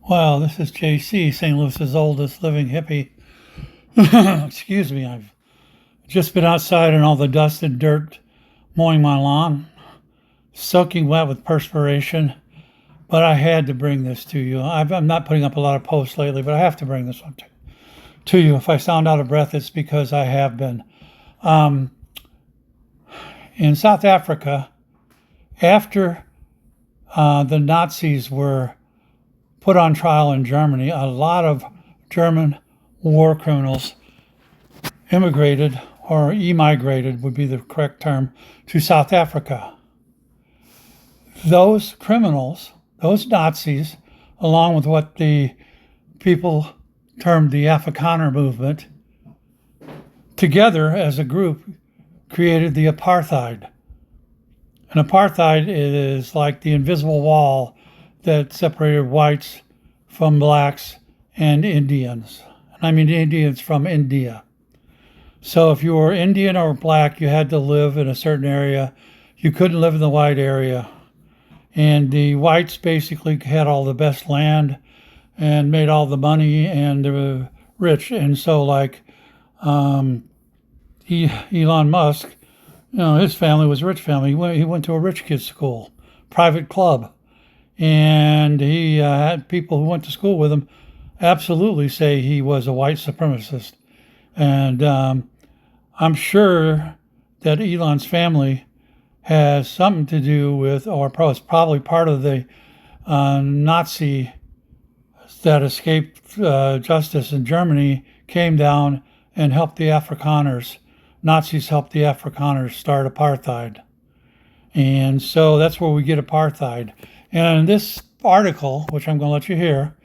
Well, this is JC, St. Louis's oldest living hippie. Excuse me, I've just been outside in all the dust and dirt mowing my lawn, soaking wet with perspiration. But I had to bring this to you. I'm not putting up a lot of posts lately, but I have to bring this one to you. If I sound out of breath, it's because I have been. Um, in South Africa, after the Nazis were put on trial in Germany, a lot of German war criminals immigrated, or emigrated would be the correct term, to South Africa. Those criminals, those Nazis, along with what the people termed the Afrikaner movement, together as a group created the apartheid. And apartheid is like the invisible wall that separated whites from blacks and Indians. And I mean Indians from India. So if you were Indian or black, you had to live in a certain area. You couldn't live in the white area. And the whites basically had all the best land and made all the money, and they were rich. And so um, Elon Musk, his family was a rich family. He went to a rich kid's school, private club. And he had people who went to school with him absolutely say he was a white supremacist. And I'm sure that Elon's family has something to do with, or is probably part of the Nazi that escaped justice in Germany, came down and helped the Afrikaners. Nazis helped the Afrikaners start apartheid. And so that's where we get apartheid. And in this article, which I'm going to let you hear,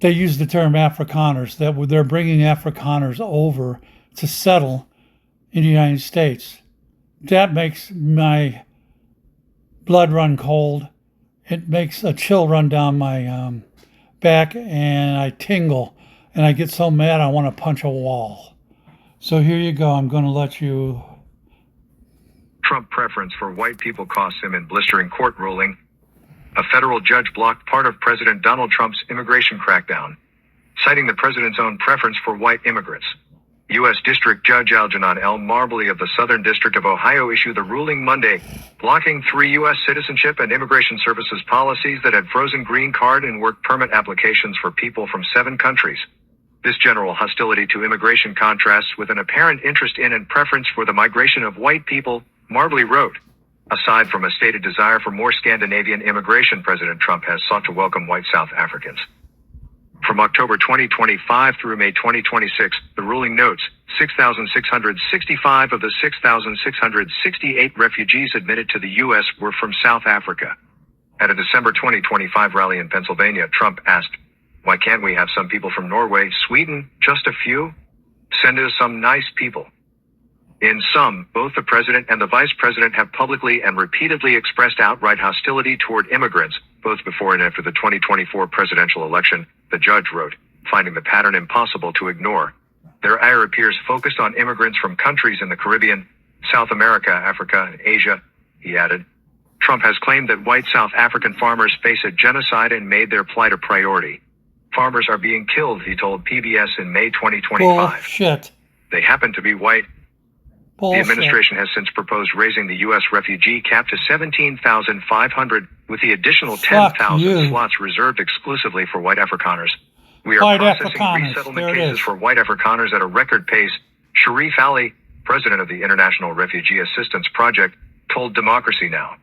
they use the term Afrikaners, that they're bringing Afrikaners over to settle in the United States. That makes my blood run cold. It makes a chill run down my back, and I tingle, and I get so mad I want to punch a wall. So here you go. I'm going to let you. Trump preference for white people costs him in blistering court ruling. A federal judge blocked part of President Donald Trump's immigration crackdown, citing the president's own preference for white immigrants. U.S. District Judge Algernon L. Marbley of the Southern District of Ohio issued the ruling Monday, blocking 3 U.S. citizenship and immigration services policies that had frozen green card and work permit applications for people from 7 countries. This general hostility to immigration contrasts with an apparent interest in and preference for the migration of white people, Marbley wrote. Aside from a stated desire for more Scandinavian immigration, President Trump has sought to welcome white South Africans. From October 2025 through May 2026, the ruling notes, 6,665 of the 6,668 refugees admitted to the U.S. were from South Africa. At a December 2025 rally in Pennsylvania, Trump asked, "Why can't we have some people from Norway, Sweden, just a few? Send us some nice people." In sum, both the president and the vice president have publicly and repeatedly expressed outright hostility toward immigrants, both before and after the 2024 presidential election, the judge wrote, finding the pattern impossible to ignore. Their ire appears focused on immigrants from countries in the Caribbean, South America, Africa, and Asia, he added. Trump has claimed that white South African farmers face a genocide and made their plight a priority. Farmers are being killed, he told PBS in May 2025. Bullshit. They happen to be white. Bullshit. The administration has since proposed raising the U.S. refugee cap to 17,500, with the additional 10,000 slots reserved exclusively for white Afrikaners. We are White processing Afrikaners. resettlement cases for white Afrikaners at a record pace, Sharif Ali, president of the International Refugee Assistance Project, told Democracy Now!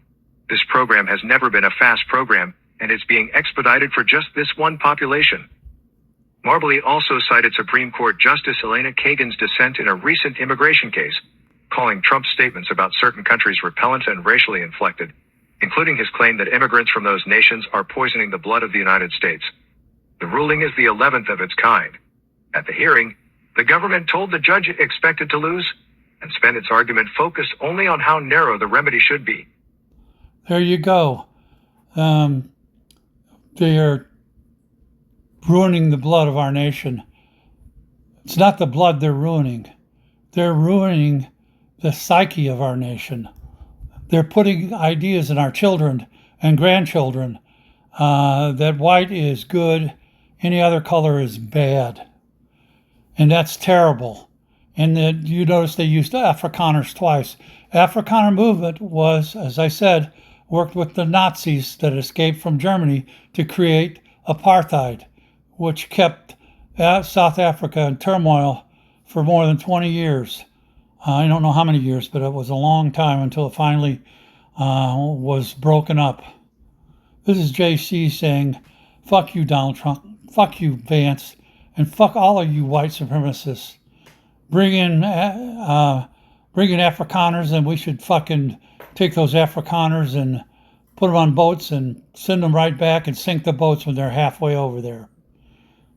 This program has never been a fast program, and it's being expedited for just this one population. Marbley also cited Supreme Court Justice Elena Kagan's dissent in a recent immigration case, calling Trump's statements about certain countries repellent and racially inflected, including his claim that immigrants from those nations are poisoning the blood of the United States. The ruling is the 11th of its kind. At the hearing, the government told the judge it expected to lose, and spent its argument focused only on how narrow the remedy should be. There you go. They are ruining the blood of our nation. It's not the blood they're ruining. They're ruining the psyche of our nation. They're putting ideas in our children and grandchildren that white is good, any other color is bad. And that's terrible. And that you notice they used Afrikaners twice. Afrikaner movement was, as I said, worked with the Nazis that escaped from Germany to create apartheid, which kept South Africa in turmoil for more than 20 years. I don't know how many years, but it was a long time until it finally was broken up. This is JC saying, fuck you, Donald Trump, fuck you, Vance, and fuck all of you white supremacists. Bring in Afrikaners, and we should fucking take those Afrikaners and put them on boats and send them right back and sink the boats when they're halfway over there.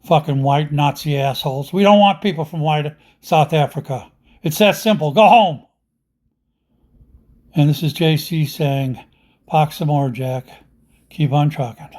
Fucking white Nazi assholes. We don't want people from white South Africa. It's that simple. Go home. And this is JC saying, "Pox some more, Jack. Keep on trucking."